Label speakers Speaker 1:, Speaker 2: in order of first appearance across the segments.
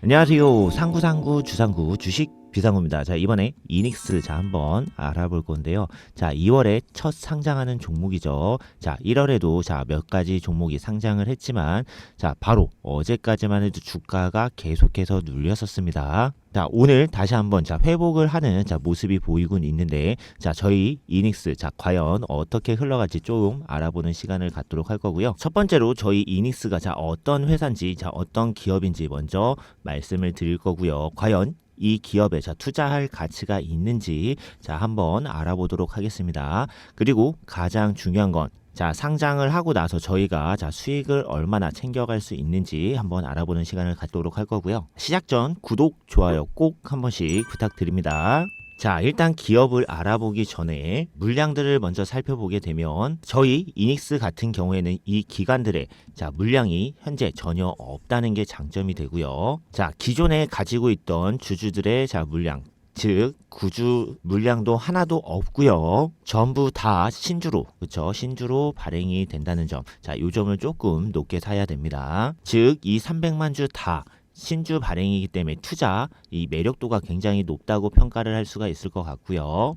Speaker 1: 안녕하세요. 상구상구 주상구 주식 비상구입니다. 자, 이번에 이닉스 한번 알아볼 건데요. 자, 2월에 첫 상장하는 종목이죠. 자, 1월에도 몇 가지 종목이 상장을 했지만 바로 어제까지만 해도 주가가 계속해서 눌렸었습니다. 자, 오늘 다시 한번 회복을 하는 모습이 보이곤 있는데, 저희 이닉스 과연 어떻게 흘러갈지 좀 알아보는 시간을 갖도록 할 거고요. 첫 번째로 저희 이닉스가 어떤 회사인지 어떤 기업인지 먼저 말씀을 드릴 거고요. 과연 이 기업에 투자할 가치가 있는지 한번 알아보도록 하겠습니다. 그리고 가장 중요한 건 상장을 하고 나서 저희가 수익을 얼마나 챙겨갈 수 있는지 한번 알아보는 시간을 갖도록 할 거고요. 시작 전 구독, 좋아요 꼭 한 번씩 부탁드립니다. 자, 일단 기업을 알아보기 전에 물량들을 먼저 살펴보게 되면 저희 이닉스 같은 경우에는 이 기관들의 물량이 현재 전혀 없다는 게 장점이 되고요. 기존에 가지고 있던 주주들의 물량, 즉 구주 물량도 하나도 없고요. 전부 다 신주로, 그렇죠? 신주로 발행이 된다는 점. 이 점을 조금 높게 사야 됩니다. 즉 이 300만 주 다 신주 발행이기 때문에 투자 이 매력도가 굉장히 높다고 평가를 할 수가 있을 것 같고요.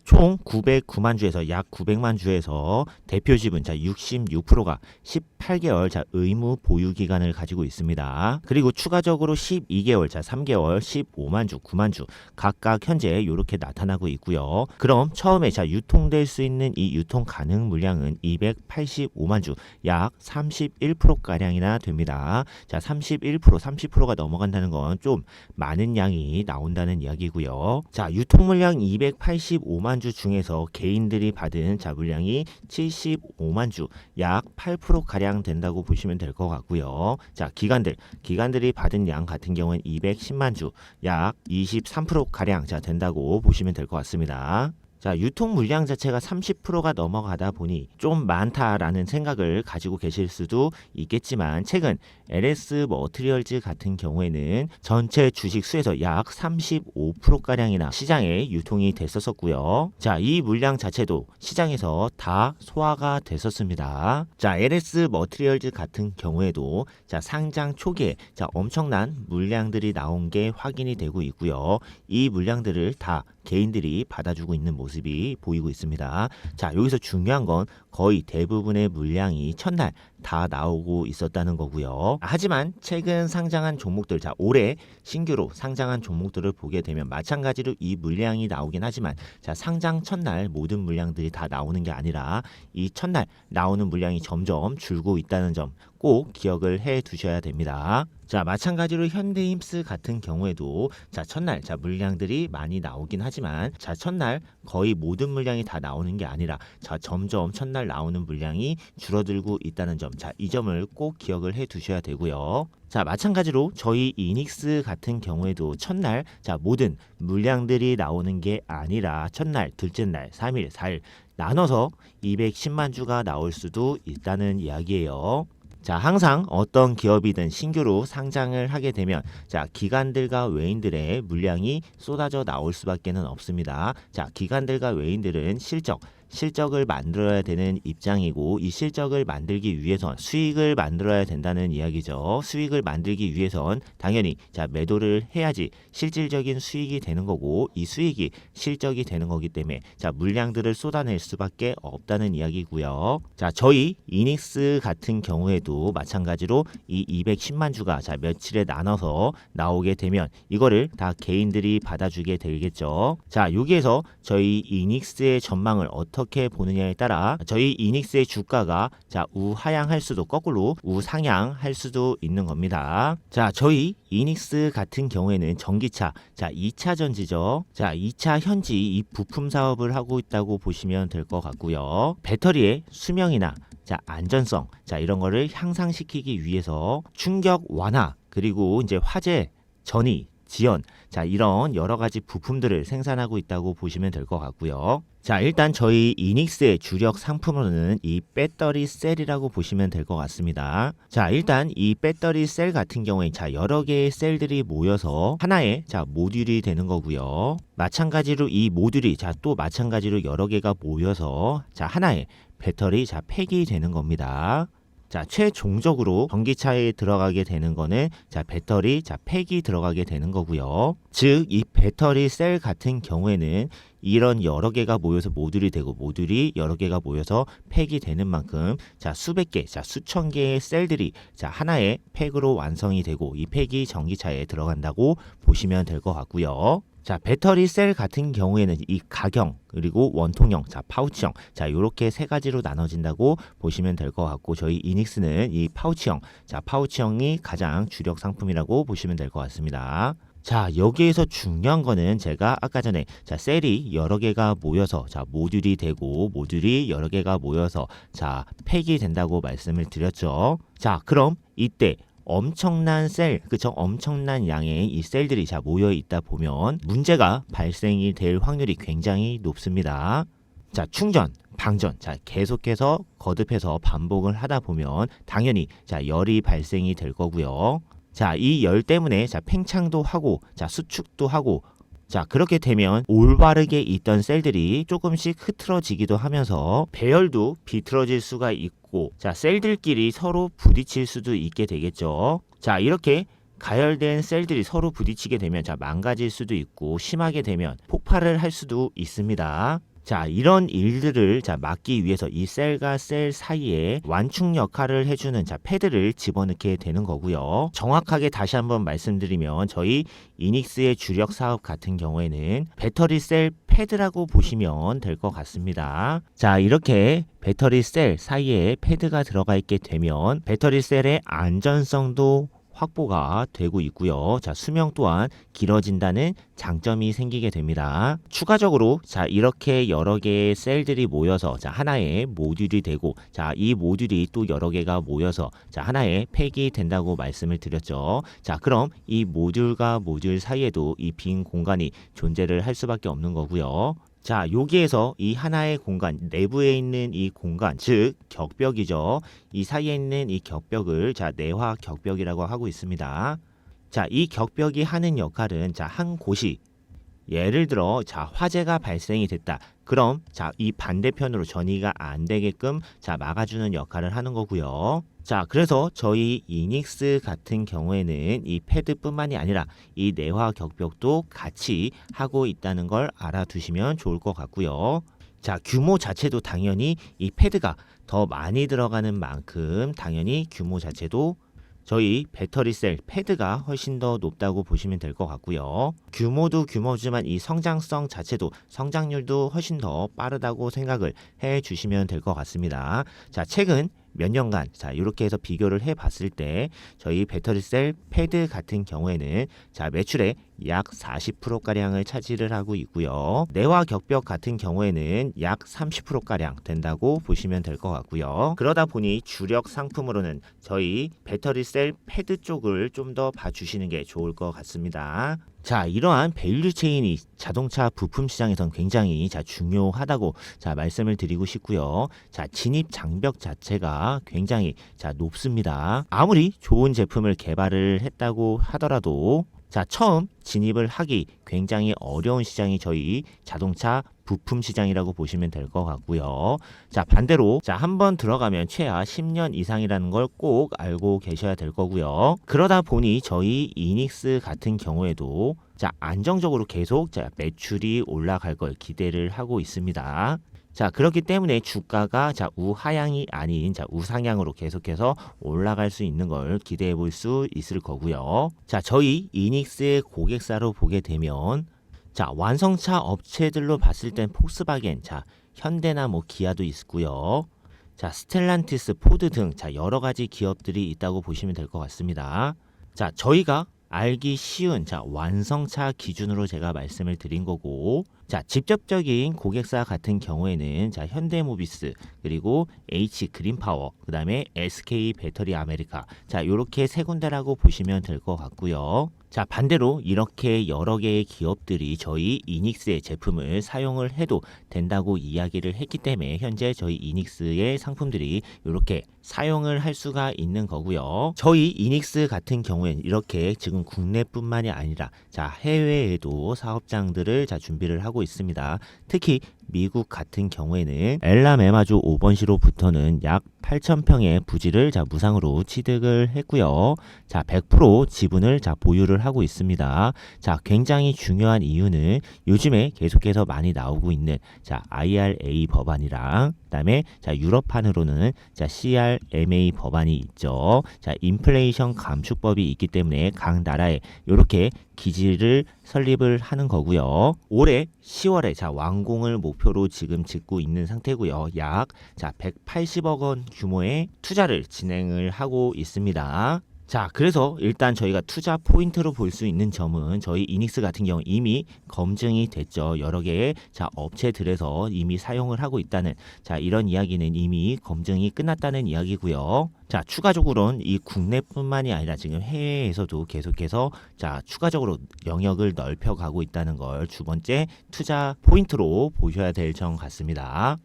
Speaker 1: 총 909만 주에서 약 900만 주에서 대표 지분 66%가 18개월 의무 보유 기간을 가지고 있습니다. 그리고 추가적으로 12개월, 3개월, 15만 주, 9만 주 각각 현재 이렇게 나타나고 있고요. 그럼 처음에 유통될 수 있는 이 유통 가능 물량은 285만 주, 약 31%가량이나 됩니다. 31%, 30%가 넘어간다는 건 좀 많은 양이 나온다는 이야기고요. 유통 물량 285만 주 중에서 개인들이 받은 물량이 75만 주, 약 8%가량 된다고 보시면 될 것 같고요. 기관들이 받은 양 같은 경우는 210만 주, 약 23%가량 된다고 보시면 될 것 같습니다. 유통 물량 자체가 30%가 넘어가다 보니 좀 많다라는 생각을 가지고 계실 수도 있겠지만, 최근 LS 머티리얼즈 같은 경우에는 전체 주식 수에서 약 35%가량이나 시장에 유통이 됐었고요. 이 물량 자체도 시장에서 다 소화가 됐었습니다. LS 머티리얼즈 같은 경우에도 상장 초기에 엄청난 물량들이 나온 게 확인이 되고 있고요. 이 물량들을 다 개인들이 받아주고 있는 모습이 보이고 있습니다. 여기서 중요한 건 거의 대부분의 물량이 첫날 다 나오고 있었다는 거고요. 하지만 최근 상장한 종목들, 올해 신규로 상장한 종목들을 보게 되면 마찬가지로 이 물량이 나오긴 하지만 상장 첫날 모든 물량들이 다 나오는 게 아니라 이 첫날 나오는 물량이 점점 줄고 있다는 점 꼭 기억을 해 두셔야 됩니다. 마찬가지로 현대힘스 같은 경우에도 첫날 물량들이 많이 나오긴 하지만 첫날 거의 모든 물량이 다 나오는 게 아니라 점점 첫날 나오는 물량이 줄어들고 있다는 점, 이 점을 꼭 기억을 해 두셔야 되고요. 마찬가지로 저희 이닉스 같은 경우에도 첫날 모든 물량들이 나오는 게 아니라 첫날, 둘째 날, 3일, 4일 나눠서 210만 주가 나올 수도 있다는 이야기예요. 항상 어떤 기업이든 신규로 상장을 하게 되면 기관들과 외인들의 물량이 쏟아져 나올 수밖에는 없습니다. 기관들과 외인들은 실적을 만들어야 되는 입장이고, 이 실적을 만들기 위해선 수익을 만들어야 된다는 이야기죠. 수익을 만들기 위해선 당연히 매도를 해야지 실질적인 수익이 되는 거고, 이 수익이 실적이 되는 거기 때문에 물량들을 쏟아낼 수밖에 없다는 이야기고요. 저희 이닉스 같은 경우에도 마찬가지로 이 210만 주가 며칠에 나눠서 나오게 되면 이거를 다 개인들이 받아주게 되겠죠. 여기에서 저희 이닉스의 전망을 어떻게 보느냐에 따라 저희 이닉스의 주가가 우하향할 수도 거꾸로 우상향할 수도 있는 겁니다. 저희 이닉스 같은 경우에는 전기차 2차 전지죠. 2차 현지 이 부품 사업을 하고 있다고 보시면 될 것 같고요. 배터리의 수명이나 안전성 이런 거를 향상시키기 위해서 충격 완화, 그리고 이제 화재, 전이, 지연 이런 여러 가지 부품들을 생산하고 있다고 보시면 될 것 같고요. 일단 저희 이닉스의 주력 상품으로는 이 배터리 셀이라고 보시면 될 것 같습니다. 일단 이 배터리 셀 같은 경우에 여러 개의 셀들이 모여서 하나의 모듈이 되는 거고요. 마찬가지로 이 모듈이 또 마찬가지로 여러 개가 모여서 하나의 배터리 팩이 되는 겁니다. 자, 최종적으로 전기차에 들어가게 되는 거는 자, 배터리, 자, 팩이 들어가게 되는 거고요. 즉, 이 배터리 셀 같은 경우에는 이런 여러 개가 모여서 모듈이 되고 모듈이 여러 개가 모여서 팩이 되는 만큼 자, 수백 개, 자, 수천 개의 셀들이 자, 하나의 팩으로 완성이 되고 이 팩이 전기차에 들어간다고 보시면 될 것 같고요. 자, 배터리 셀 같은 경우에는 이 가경 그리고 원통형, 자, 파우치형, 자, 요렇게 세 가지로 나눠진다고 보시면 될 것 같고 저희 이닉스는 이 파우치형, 자, 파우치형이 가장 주력 상품이라고 보시면 될 것 같습니다. 자, 여기에서 중요한 거는 제가 아까 전에 자, 셀이 여러 개가 모여서 자, 모듈이 되고 모듈이 여러 개가 모여서 자, 팩이 된다고 말씀을 드렸죠. 자, 그럼 이때 엄청난 셀, 그쵸? 엄청난 양의 이 셀들이 자, 모여 있다 보면 문제가 발생이 될 확률이 굉장히 높습니다. 자, 충전, 방전, 자, 계속해서 거듭해서 반복을 하다 보면 당연히 자, 열이 발생이 될 거고요. 자, 이 열 때문에 자, 팽창도 하고 자, 수축도 하고 자, 그렇게 되면 올바르게 있던 셀들이 조금씩 흐트러지기도 하면서 배열도 비틀어질 수가 있고 자, 셀들끼리 서로 부딪힐 수도 있게 되겠죠. 자, 이렇게 가열된 셀들이 서로 부딪히게 되면 자, 망가질 수도 있고 심하게 되면 폭발을 할 수도 있습니다. 자, 이런 일들을 자, 막기 위해서 이 셀과 셀 사이에 완충 역할을 해주는 자, 패드를 집어넣게 되는 거고요. 정확하게 다시 한번 말씀드리면 저희 이닉스의 주력 사업 같은 경우에는 배터리 셀 패드라고 보시면 될 것 같습니다. 자, 이렇게 배터리 셀 사이에 패드가 들어가 있게 되면 배터리 셀의 안전성도 확보가 되고 있고요. 자, 수명 또한 길어진다는 장점이 생기게 됩니다. 추가적으로 자, 이렇게 여러 개의 셀들이 모여서 자, 하나의 모듈이 되고 자, 이 모듈이 또 여러 개가 모여서 자, 하나의 팩이 된다고 말씀을 드렸죠. 자, 그럼 이 모듈과 모듈 사이에도 이 빈 공간이 존재를 할 수밖에 없는 거고요. 자, 여기에서 이 하나의 공간, 내부에 있는 이 공간, 즉 격벽이죠. 이 사이에 있는 이 격벽을 자, 내화 격벽이라고 하고 있습니다. 자, 이 격벽이 하는 역할은 자, 한 곳이 예를 들어 자, 화재가 발생이 됐다. 그럼 자, 이 반대편으로 전이가 안 되게끔 자, 막아주는 역할을 하는 거고요. 자, 그래서 저희 이닉스 같은 경우에는 이 패드뿐만이 아니라 이 내화 격벽도 같이 하고 있다는 걸 알아두시면 좋을 것 같고요. 자, 규모 자체도 당연히 이 패드가 더 많이 들어가는 만큼 당연히 규모 자체도 저희 배터리 셀 패드가 훨씬 더 높다고 보시면 될 것 같고요. 규모도 규모지만 이 성장성 자체도 성장률도 훨씬 더 빠르다고 생각을 해 주시면 될 것 같습니다. 자, 최근 몇 년간 자, 이렇게 해서 비교를 해 봤을 때 저희 배터리 셀 패드 같은 경우에는 자, 매출의 약 40%가량을 차지를 하고 있고요. 내화 격벽 같은 경우에는 약 30%가량 된다고 보시면 될 것 같고요. 그러다 보니 주력 상품으로는 저희 배터리 셀 패드 쪽을 좀 더 봐주시는 게 좋을 것 같습니다. 자, 이러한 밸류 체인이 자동차 부품 시장에선 굉장히 자, 중요하다고 자, 말씀을 드리고 싶고요. 자, 진입 장벽 자체가 굉장히 자, 높습니다. 아무리 좋은 제품을 개발을 했다고 하더라도 자, 처음 진입을 하기 굉장히 어려운 시장이 저희 자동차 부품 시장이라고 보시면 될 것 같고요. 자, 반대로 자, 한번 들어가면 최하 10년 이상이라는 걸 꼭 알고 계셔야 될 거고요. 그러다 보니 저희 이닉스 같은 경우에도 자, 안정적으로 계속 자, 매출이 올라갈 걸 기대를 하고 있습니다. 자, 그렇기 때문에 주가가 자, 우하향이 아닌 자, 우상향으로 계속해서 올라갈 수 있는 걸 기대해 볼 수 있을 거고요. 자, 저희 이닉스의 고객사로 보게 되면 자, 완성차 업체들로 봤을 땐 폭스바겐, 자, 현대나 뭐 기아도 있고요. 자, 스텔란티스, 포드 등 자, 여러 가지 기업들이 있다고 보시면 될 것 같습니다. 자, 저희가 알기 쉬운 자, 완성차 기준으로 제가 말씀을 드린 거고, 자, 직접적인 고객사 같은 경우에는 자, 현대모비스, 그리고 H 그린파워, 그 다음에 SK 배터리 아메리카, 자, 요렇게 세 군데라고 보시면 될 것 같고요. 자, 반대로 이렇게 여러 개의 기업들이 저희 이닉스의 제품을 사용을 해도 된다고 이야기를 했기 때문에 현재 저희 이닉스의 상품들이 이렇게 사용을 할 수가 있는 거고요. 저희 이닉스 같은 경우에는 이렇게 지금 국내뿐만이 아니라 자, 해외에도 사업장들을 자, 준비를 하고 있습니다. 특히 미국 같은 경우에는 엘라메마주 5번시로부터는 약 8,000평의 부지를 무상으로 취득을 했고요. 100% 지분을 보유를 하고 있습니다. 굉장히 중요한 이유는 요즘에 계속해서 많이 나오고 있는 IRA 법안이랑 그다음에 유럽판으로는 CRMA 법안이 있죠. 인플레이션 감축법이 있기 때문에 각 나라에 이렇게 기지를 설립을 하는 거고요. 올해 10월에 완공을 목표로 지금 짓고 있는 상태고요. 약 180억 원 규모의 투자를 진행을 하고 있습니다. 그래서 일단 저희가 투자 포인트로 볼 수 있는 점은 저희 이닉스 같은 경우 이미 검증이 됐죠. 여러 개의 업체들에서 이미 사용을 하고 있다는 이런 이야기는 이미 검증이 끝났다는 이야기고요. 추가적으로는 이 국내뿐만이 아니라 지금 해외에서도 계속해서 추가적으로 영역을 넓혀가고 있다는 걸 두 번째 투자 포인트로 보셔야 될 점 같습니다.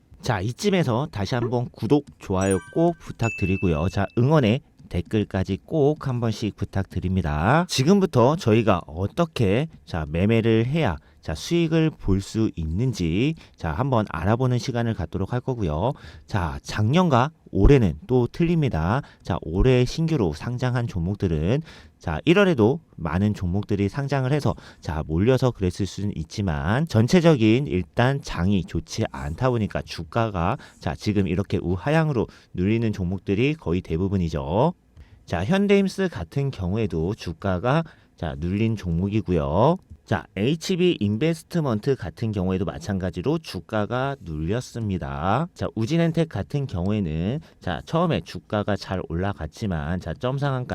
Speaker 1: 이쯤에서 다시 한번 구독, 좋아요 꼭 부탁드리고요. 응원의 댓글까지 꼭 한 번씩 부탁드립니다. 지금부터 저희가 어떻게 매매를 해야 수익을 볼 수 있는지 한번 알아보는 시간을 갖도록 할 거고요. 작년과 올해는 또 틀립니다. 올해 신규로 상장한 종목들은 1월에도 많은 종목들이 상장을 해서 몰려서 그랬을 수는 있지만 전체적인 일단 장이 좋지 않다 보니까 주가가 지금 이렇게 우하향으로 눌리는 종목들이 거의 대부분이죠. 현대임스 같은 경우에도 주가가 눌린 종목이고요. HB 인베스트먼트 같은 경우에도 마찬가지로 주가가 눌렸습니다. 우진엔텍 같은 경우에는 처음에 주가가 잘 올라갔지만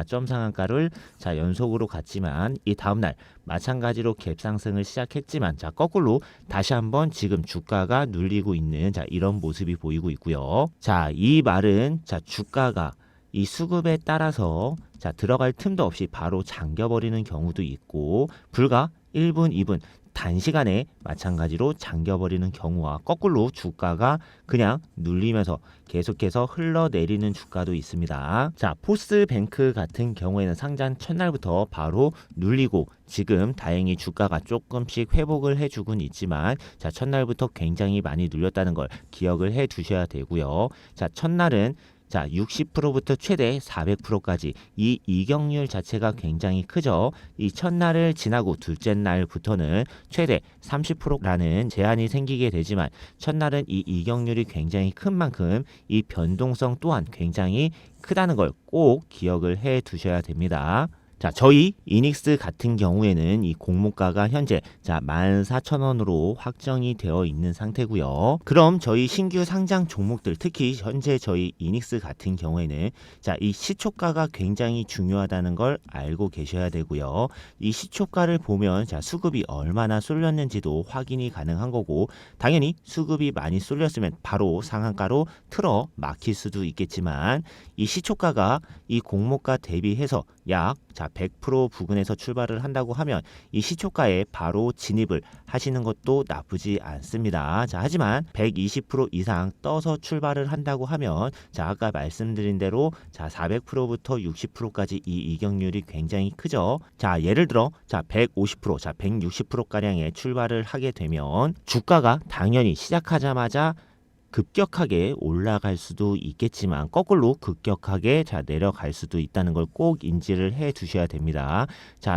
Speaker 1: 점상한가를 연속으로 갔지만 이 다음날 마찬가지로 갭상승을 시작했지만 거꾸로 다시 한번 지금 주가가 눌리고 있는 이런 모습이 보이고 있고요. 이 말은 주가가 이 수급에 따라서 들어갈 틈도 없이 바로 잠겨버리는 경우도 있고 불과 1분, 2분 단시간에 마찬가지로 잠겨버리는 경우와 거꾸로 주가가 그냥 눌리면서 계속해서 흘러내리는 주가도 있습니다. 포스뱅크 같은 경우에는 상장 첫날부터 바로 눌리고 지금 다행히 주가가 조금씩 회복을 해주곤 있지만 첫날부터 굉장히 많이 눌렸다는 걸 기억을 해 두셔야 되고요. 첫날은 60%부터 최대 400%까지 이 이격률 자체가 굉장히 크죠. 이 첫날을 지나고 둘째 날부터는 최대 30%라는 제한이 생기게 되지만 첫날은 이 이격률이 굉장히 큰 만큼 이 변동성 또한 굉장히 크다는 걸 꼭 기억을 해 두셔야 됩니다. 저희 이닉스 같은 경우에는 이 공모가가 현재 14,000원으로 확정이 되어 있는 상태고요. 그럼 저희 신규 상장 종목들 특히 현재 저희 이닉스 같은 경우에는 이 시초가가 굉장히 중요하다는 걸 알고 계셔야 되고요. 이 시초가를 보면 수급이 얼마나 쏠렸는지도 확인이 가능한 거고 당연히 수급이 많이 쏠렸으면 바로 상한가로 틀어 막힐 수도 있겠지만 이 시초가가 이 공모가 대비해서 약 100% 부근에서 출발을 한다고 하면 이 시초가에 바로 진입을 하시는 것도 나쁘지 않습니다. 하지만 120% 이상 떠서 출발을 한다고 하면 아까 말씀드린 대로 400%부터 60%까지 이 이격률이 굉장히 크죠. 예를 들어 150%, 160%가량의 출발을 하게 되면 주가가 당연히 시작하자마자 급격하게 올라갈 수도 있겠지만 거꾸로 급격하게 내려갈 수도 있다는 걸 꼭 인지를 해 두셔야 됩니다.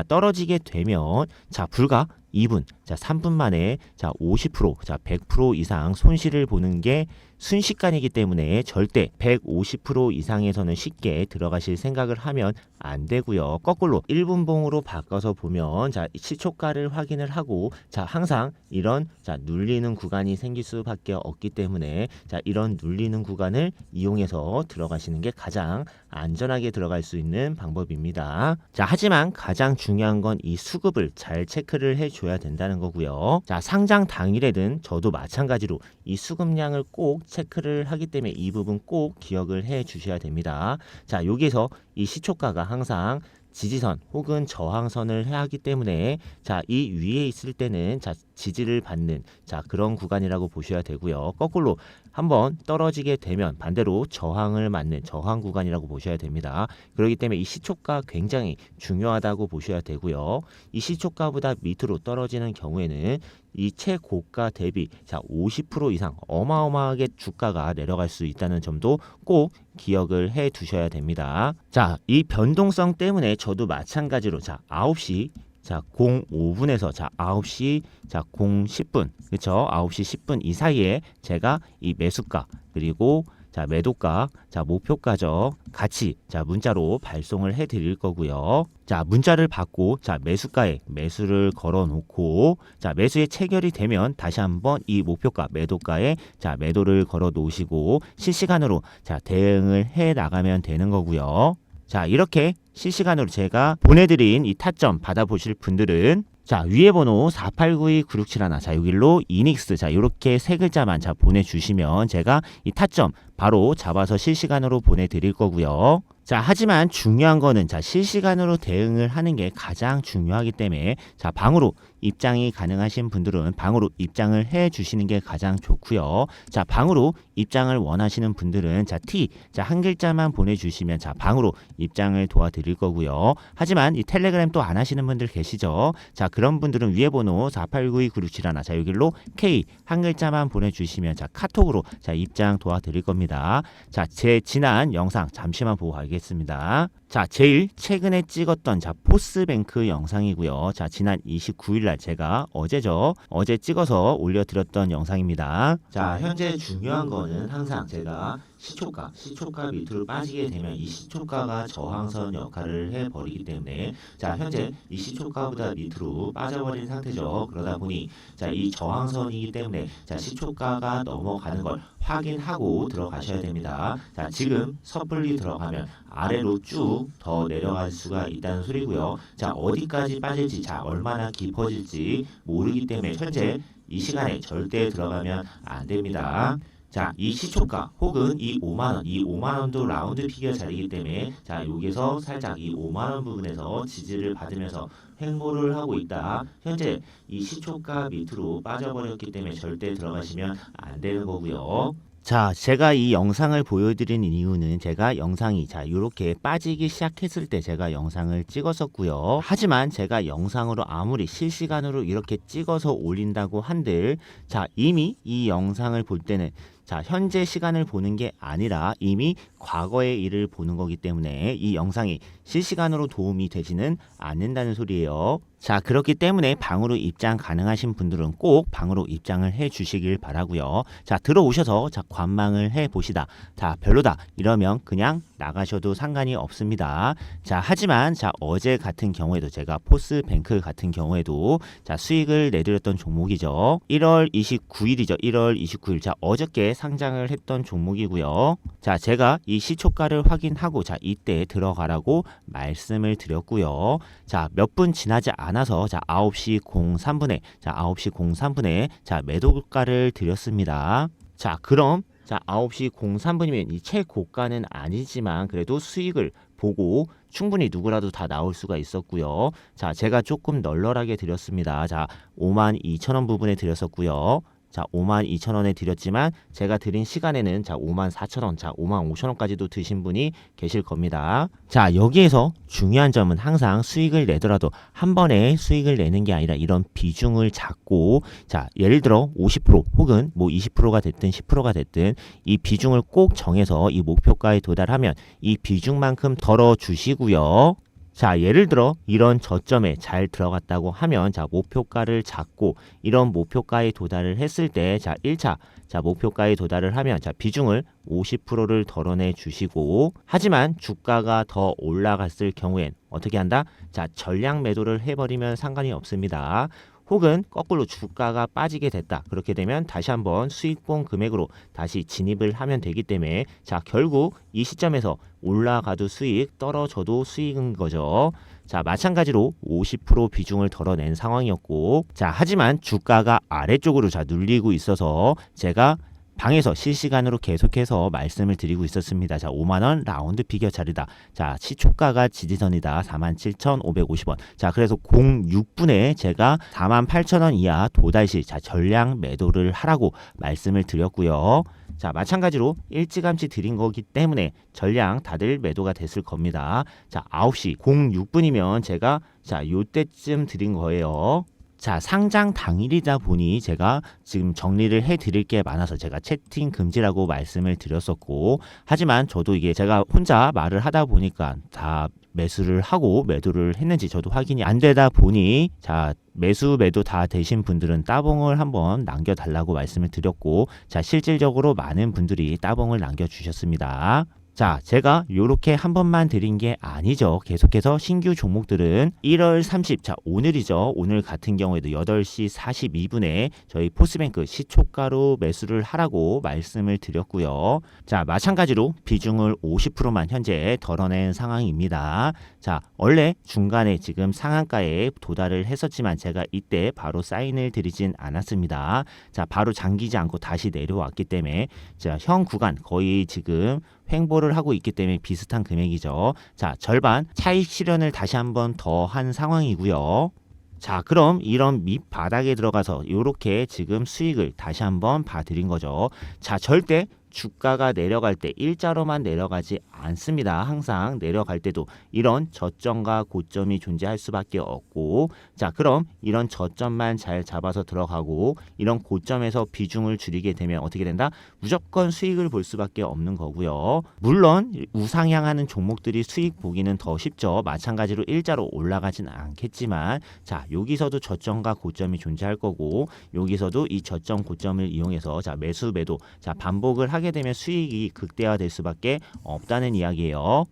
Speaker 1: 떨어지게 되면 불과 2분, 3분 만에 50%, 100% 이상 손실을 보는 게 순식간이기 때문에 절대 150% 이상에서는 쉽게 들어가실 생각을 하면 안 되고요. 거꾸로 1분봉으로 바꿔서 보면 시초가를 확인을 하고 항상 이런 눌리는 구간이 생길 수밖에 없기 때문에 이런 눌리는 구간을 이용해서 들어가시는 게 가장 안전하게 들어갈 수 있는 방법입니다. 하지만 가장 중요한 건 이 수급을 잘 체크를 해줘야 된다는 거고요. 상장 당일에는 저도 마찬가지로 이 수급량을 꼭 체크를 하기 때문에 이 부분 꼭 기억을 해 주셔야 됩니다. 여기에서 이 시초가가 항상 지지선 혹은 저항선을 하기 때문에 자, 이 위에 있을 때는 자, 지지를 받는 자, 그런 구간이라고 보셔야 되고요. 거꾸로 한번 떨어지게 되면 반대로 저항을 맞는 저항 구간이라고 보셔야 됩니다. 그렇기 때문에 이 시초가 굉장히 중요하다고 보셔야 되고요. 이 시초가보다 밑으로 떨어지는 경우에는 이 최고가 대비 자, 50% 이상 어마어마하게 주가가 내려갈 수 있다는 점도 꼭 기억을 해 두셔야 됩니다. 자, 이 변동성 때문에 저도 마찬가지로 자, 9시 자, 05분에서 자, 9시 자, 10분 그렇죠? 9시 10분 이 사이에 제가 이 매수가 그리고 자, 매도가, 자, 목표가죠. 같이 자, 문자로 발송을 해 드릴 거고요. 자, 문자를 받고 자, 매수가에 매수를 걸어 놓고 자, 매수에 체결이 되면 다시 한번 이 목표가, 매도가에 자, 매도를 걸어 놓으시고 실시간으로 자, 대응을 해 나가면 되는 거고요. 자, 이렇게 실시간으로 제가 보내드린 이 타점 받아보실 분들은 자, 위에 번호 4892967 자, 여기로 이닉스 자, 요렇게 세 글자만 자, 보내주시면 제가 이 타점 바로 잡아서 실시간으로 보내드릴 거고요. 자, 하지만 중요한 거는 자, 실시간으로 대응을 하는 게 가장 중요하기 때문에 자, 방으로 입장이 가능하신 분들은 방으로 입장을 해 주시는 게 가장 좋고요. 자, 방으로 입장을 원하시는 분들은 자, T 자, 한 글자만 보내주시면 자, 방으로 입장을 도와드릴 거고요. 하지만 이 텔레그램 또 안 하시는 분들 계시죠? 자, 그런 분들은 위에 번호 4892967 자, 여기로 K 한 글자만 보내주시면 자, 카톡으로 자, 입장 도와드릴 겁니다. 자, 제 지난 영상 잠시만 보고 가겠습니다. 자, 제일 최근에 찍었던 자, 포스뱅크 영상이고요. 자, 지난 29일날 제가 어제죠. 어제 찍어서 올려드렸던 영상입니다. 자, 현재 중요한 거는 항상 제가 시초가 밑으로 빠지게 되면 이 시초가가 저항선 역할을 해버리기 때문에 자, 현재 이 시초가보다 밑으로 빠져버린 상태죠. 그러다 보니 자, 이 저항선이기 때문에 자, 시초가가 넘어가는 걸 확인하고 들어가셔야 됩니다. 자, 지금 섣불리 들어가면 아래로 쭉 더 내려갈 수가 있다는 소리고요. 자, 어디까지 빠질지 자, 얼마나 깊어질지 모르기 때문에 현재 이 시간에 절대 들어가면 안 됩니다. 자, 이 시초가 혹은 이 5만원, 이 5만원도 라운드 피겨 자리이기 때문에 자, 여기서 살짝 이 5만원 부분에서 지지를 받으면서 횡보를 하고 있다. 현재 이 시초가 밑으로 빠져버렸기 때문에 절대 들어가시면 안 되는 거고요. 자, 제가 이 영상을 보여드리는 이유는 제가 영상이 자, 요렇게 빠지기 시작했을 때 제가 영상을 찍었었고요. 하지만 제가 영상으로 아무리 실시간으로 이렇게 찍어서 올린다고 한들 자, 이미 이 영상을 볼 때는 자, 현재 시간을 보는 게 아니라 이미 과거의 일을 보는 거기 때문에 이 영상이 실시간으로 도움이 되지는 않는다는 소리예요. 자, 그렇기 때문에 방으로 입장 가능하신 분들은 꼭 방으로 입장을 해 주시길 바라고요. 자, 들어오셔서 자, 관망을 해 보시다. 자, 별로다. 이러면 그냥 나가셔도 상관이 없습니다. 자, 하지만 자, 어제 같은 경우에도 제가 포스뱅크 같은 경우에도 자, 수익을 내드렸던 종목이죠. 1월 29일이죠. 1월 29일. 자, 어저께 상장을 했던 종목이고요. 자, 제가 이 시초가를 확인하고 자, 이때 들어가라고 말씀을 드렸고요. 자, 몇 분 지나지 않아서 자, 9시 03분에 자, 9시 03분에 자, 매도가를 드렸습니다. 자, 그럼 자, 9시 03분이면 이 최고가는 아니지만 그래도 수익을 보고 충분히 누구라도 다 나올 수가 있었고요. 자, 제가 조금 널널하게 드렸습니다. 자, 52,000원 부분에 드렸었고요. 자, 52,000원에 드렸지만 제가 드린 시간에는 자, 54,000원, 자, 55,000원까지도 드신 분이 계실 겁니다. 자, 여기에서 중요한 점은 항상 수익을 내더라도 한 번에 수익을 내는 게 아니라 이런 비중을 잡고 자, 예를 들어 50% 혹은 뭐 20%가 됐든 10%가 됐든 이 비중을 꼭 정해서 이 목표가에 도달하면 이 비중만큼 덜어 주시고요. 자, 예를 들어 이런 저점에 잘 들어갔다고 하면 자, 목표가를 잡고 이런 목표가에 도달을 했을 때 자, 1차 자, 목표가에 도달을 하면 자, 비중을 50%를 덜어내 주시고 하지만 주가가 더 올라갔을 경우엔 어떻게 한다? 자, 전량 매도를 해버리면 상관이 없습니다. 혹은 거꾸로 주가가 빠지게 됐다. 그렇게 되면 다시 한번 수익본 금액으로 다시 진입을 하면 되기 때문에 자, 결국 이 시점에서 올라가도 수익, 떨어져도 수익인 거죠. 자, 마찬가지로 50% 비중을 덜어낸 상황이었고 자, 하지만 주가가 아래쪽으로 자, 눌리고 있어서 제가 방에서 실시간으로 계속해서 말씀을 드리고 있었습니다. 자, 5만원 라운드 피겨 자리다. 자, 시초가가 지지선이다. 47,550원. 자, 그래서 06분에 제가 48,000원 이하 도달시 자, 전량 매도를 하라고 말씀을 드렸고요. 자, 마찬가지로 일찌감치 드린 거기 때문에 전량 다들 매도가 됐을 겁니다. 자, 9시 06분이면 제가 자, 요때쯤 드린 거예요. 자, 상장 당일이다 보니 제가 지금 정리를 해 드릴 게 많아서 제가 채팅 금지라고 말씀을 드렸었고, 하지만 저도 이게 제가 혼자 말을 하다 보니까 다 매수를 하고 매도를 했는지 저도 확인이 안 되다 보니, 자, 매수 매도 다 되신 분들은 따봉을 한번 남겨달라고 말씀을 드렸고, 자, 실질적으로 많은 분들이 따봉을 남겨주셨습니다. 자, 제가 요렇게 한 번만 드린 게 아니죠. 계속해서 신규 종목들은 1월 30, 자, 오늘이죠. 오늘 같은 경우에도 8시 42분에 저희 포스뱅크 시초가로 매수를 하라고 말씀을 드렸고요. 자, 마찬가지로 비중을 50%만 현재 덜어낸 상황입니다. 자, 원래 중간에 지금 상한가에 도달을 했었지만 제가 이때 바로 사인을 드리진 않았습니다. 자, 바로 잠기지 않고 다시 내려왔기 때문에 자, 현 구간 거의 지금 횡보를 하고 있기 때문에 비슷한 금액이죠. 자, 절반 차익 실현을 다시 한번 더 한 상황이고요. 자, 그럼 이런 밑바닥에 들어가서 이렇게 지금 수익을 다시 한번 봐드린 거죠. 자, 절대 주가가 내려갈 때 일자로만 내려가지 않습니다. 항상 내려갈 때도 이런 저점과 고점이 존재할 수밖에 없고, 자, 그럼 이런 저점만 잘 잡아서 들어가고 이런 고점에서 비중을 줄이게 되면 어떻게 된다? 무조건 수익을 볼 수밖에 없는 거고요. 물론 우상향하는 종목들이 수익 보기는 더 쉽죠. 마찬가지로 일자로 올라가진 않겠지만, 자, 여기서도 저점과 고점이 존재할 거고, 여기서도 이 저점 고점을 이용해서 자, 매수 매도 자, 반복을 하게 되면 수익이 극대화될 수밖에 없다는 이야기예요.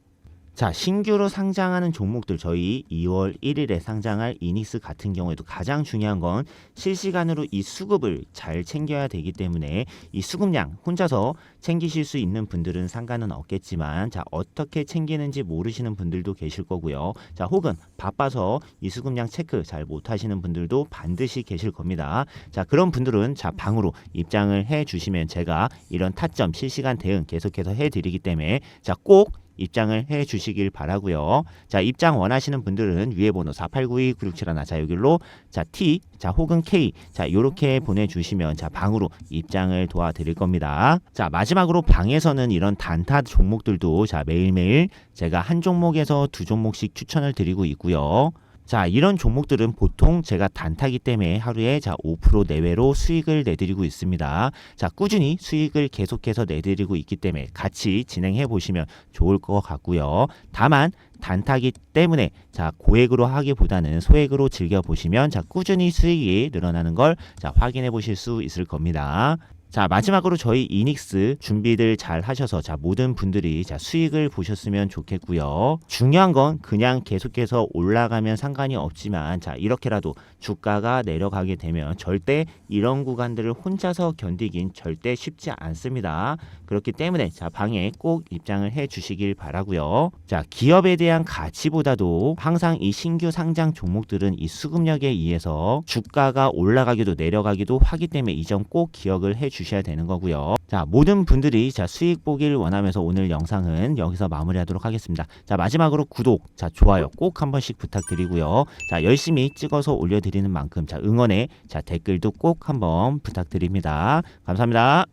Speaker 1: 자, 신규로 상장하는 종목들 저희 2월 1일에 상장할 이닉스 같은 경우에도 가장 중요한 건 실시간으로 이 수급을 잘 챙겨야 되기 때문에 이 수급량 혼자서 챙기실 수 있는 분들은 상관은 없겠지만, 자, 어떻게 챙기는지 모르시는 분들도 계실 거고요. 자, 혹은 바빠서 이 수급량 체크 잘 못하시는 분들도 반드시 계실 겁니다. 자, 그런 분들은 자, 방으로 입장을 해 주시면 제가 이런 타점 실시간 대응 계속해서 해 드리기 때문에 자, 꼭 입장을 해 주시길 바라고요. 자, 입장 원하시는 분들은 위에 번호 4892-9671 자, 여기로 자, T 자, 혹은 K 자, 요렇게 보내주시면 자, 방으로 입장을 도와드릴 겁니다. 자, 마지막으로 방에서는 이런 단타 종목들도 자, 매일매일 제가 한 종목에서 두 종목씩 추천을 드리고 있고요. 자, 이런 종목들은 보통 제가 단타기 때문에 하루에 자, 5% 내외로 수익을 내드리고 있습니다. 자, 꾸준히 수익을 계속해서 내드리고 있기 때문에 같이 진행해 보시면 좋을 것 같고요. 다만 단타기 때문에 자, 고액으로 하기보다는 소액으로 즐겨 보시면 자, 꾸준히 수익이 늘어나는 걸 자, 확인해 보실 수 있을 겁니다. 자, 마지막으로 저희 이닉스 준비들 잘 하셔서 자, 모든 분들이 자, 수익을 보셨으면 좋겠고요. 중요한 건 그냥 계속해서 올라가면 상관이 없지만, 자, 이렇게라도 주가가 내려가게 되면 절대 이런 구간들을 혼자서 견디긴 절대 쉽지 않습니다. 그렇기 때문에 자, 방에 꼭 입장을 해 주시길 바라고요. 자, 기업에 대한 가치보다도 항상 이 신규 상장 종목들은 이 수급력에 의해서 주가가 올라가기도 내려가기도 하기 때문에 이 점 꼭 기억을 해 주셔야 되는 거고요. 자, 모든 분들이 자, 수익 보길 원하면서 오늘 영상은 여기서 마무리하도록 하겠습니다. 자, 마지막으로 구독, 자, 좋아요 꼭 한 번씩 부탁드리고요. 자, 열심히 찍어서 올려드리는 만큼 자, 응원의 자, 댓글도 꼭 한번 부탁드립니다. 감사합니다.